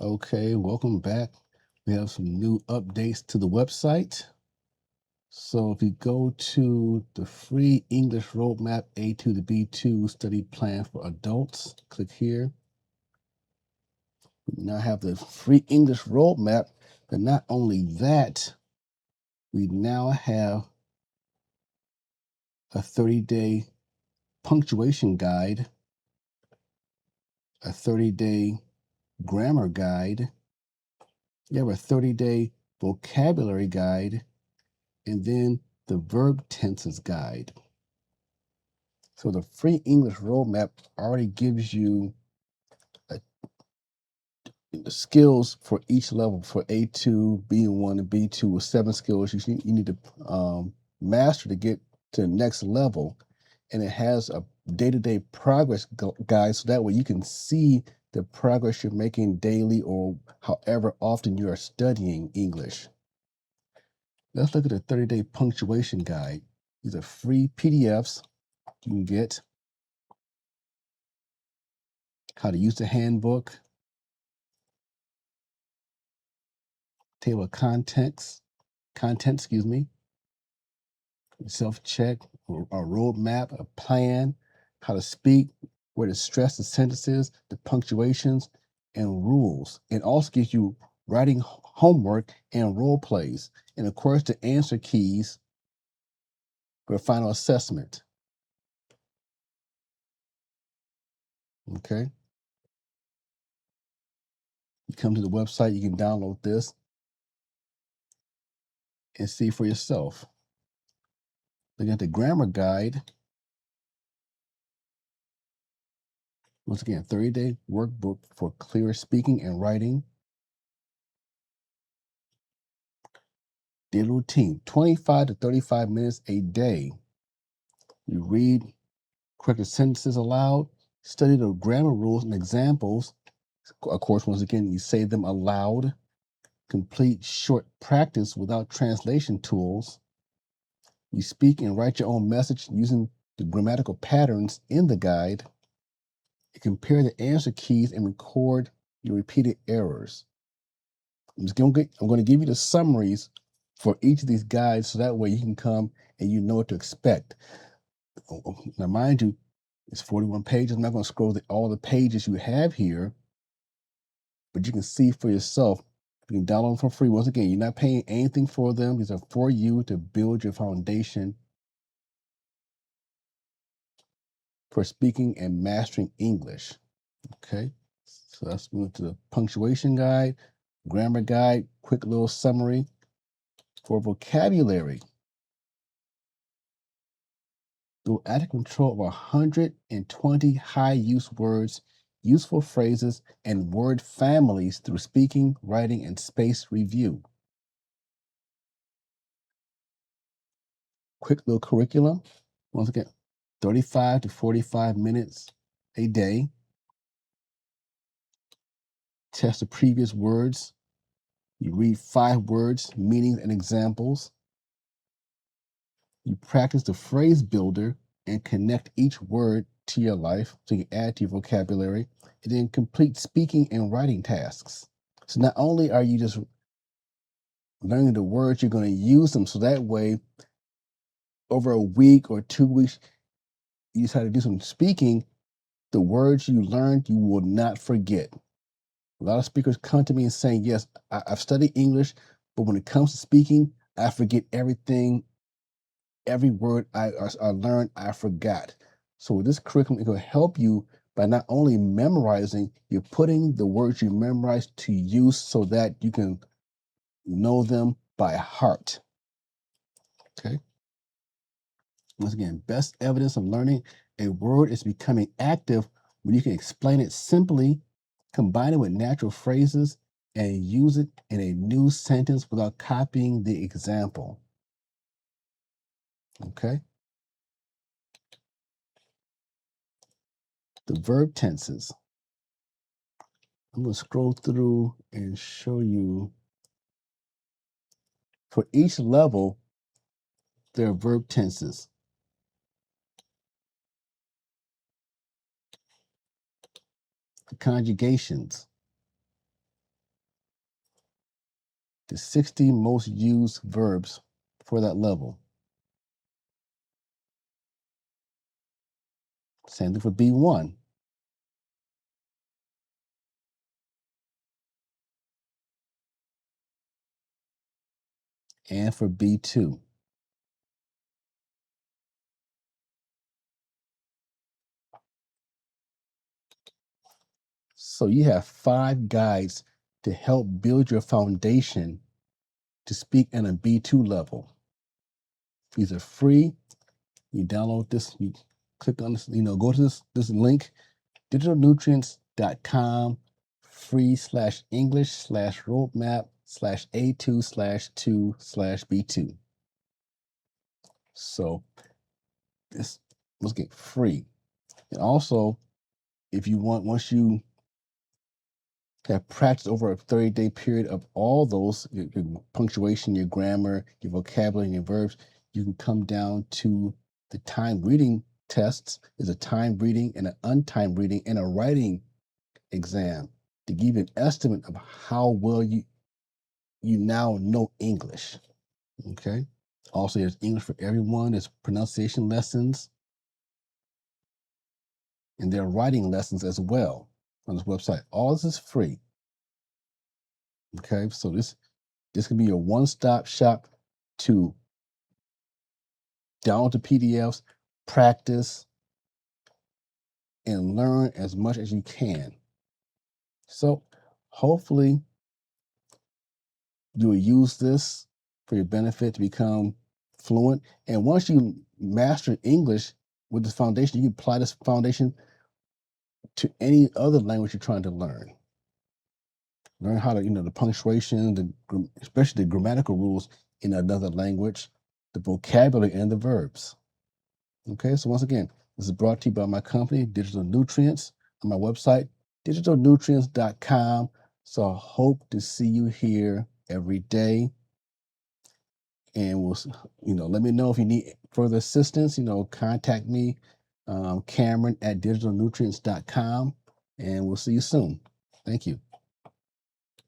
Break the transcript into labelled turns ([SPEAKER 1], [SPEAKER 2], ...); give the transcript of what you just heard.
[SPEAKER 1] Okay, welcome back. We have some new updates to the website. So if you go to the free English roadmap A2 to B2 study plan for adults, click here. We now have the free English roadmap, but not only that, we now have a 30-day punctuation guide, a 30-day grammar guide. You have a 30-day vocabulary guide, and then the verb tenses guide. So the free English roadmap already gives you the skills for each level for A2, B1, and B2 with 7 skills you need to master to get to the next level. And it has a day-to-day progress guide so that way you can see the progress you're making daily or however often you are studying English. Let's look at the 30-day punctuation guide. These are free PDFs you can get. How to use the handbook, table of contents, self-check, a roadmap, a plan, how to speak, where to stress the sentences, the punctuations, and rules. It also gives you writing homework and role plays, and of course the answer keys for a final assessment. Okay. You come to the website, you can download this and see for yourself. Looking at the grammar guide, once again, 30-day workbook for clear speaking and writing. Daily routine, 25 to 35 minutes a day. You read, correct the sentences aloud, study the grammar rules and examples. Of course, once again, you say them aloud. Complete short practice without translation tools. You speak and write your own message using the grammatical patterns in the guide. You compare the answer keys and record your repeated errors. I'm going to give you the summaries for each of these guides so that way you can come and you know what to expect. Now, mind you, it's 41 pages. I'm not going to scroll all the pages you have here, but you can see for yourself. You can download them for free. Once again, you're not paying anything for them. These are for you to build your foundation for speaking and mastering English. Okay, so let's move to the punctuation guide, grammar guide, quick little summary for vocabulary. Through active control of 120 high use words, useful phrases, and word families through speaking, writing, and spaced review. Quick little curriculum. Once again, 35 to 45 minutes a day. Test the previous words. You read 5 words, meanings, and examples. You practice the phrase builder and connect each word to your life so you can add to your vocabulary, and then complete speaking and writing tasks. So not only are you just learning the words, you're going to use them so that way over a week or 2 weeks, you decide to do some speaking, the words you learned, you will not forget. A lot of speakers come to me and saying, yes, I've studied English, but when it comes to speaking, I forget everything. Every word I learned, I forgot. So with this curriculum, it will help you by not only memorizing, you're putting the words you memorized to use so that you can know them by heart. Okay. Once again, best evidence of learning a word is becoming active when you can explain it simply, combine it with natural phrases, and use it in a new sentence without copying the example. Okay. The verb tenses. I'm going to scroll through and show you for each level, there are verb tenses. The conjugations, the 60 most used verbs for that level. Same thing for B1. And for B2. So you have 5 guides to help build your foundation to speak at a B2 level. These are free. You download this, you click on this, go to this link, digitalnutrients.com/free/English/roadmap/A2/2/B2. So this must get free. And also, if you want, once you have practiced over a 30-day period of all those, your punctuation, your grammar, your vocabulary, and your verbs, you can come down to the time reading tests. Is a time reading and an untimed reading and a writing exam to give you an estimate of how well you now know English. Okay. Also, there's English for everyone. There's pronunciation lessons, and there are writing lessons as well on this website. All this is free. Okay, so this can be your one-stop shop to download the PDFs, practice, and learn as much as you can. So hopefully you will use this for your benefit to become fluent. And once you master English with this foundation, you can apply this foundation to any other language you're trying to learn. Learn how to, the punctuation, especially the grammatical rules in another language, the vocabulary, and the verbs. Okay, so once again, this is brought to you by my company, Digital Nutrients, on my website, digitalnutrients.com. So I hope to see you here every day. And we'll, let me know if you need further assistance. Contact me, Cameron at digitalnutrients.com, and we'll see you soon. Thank you.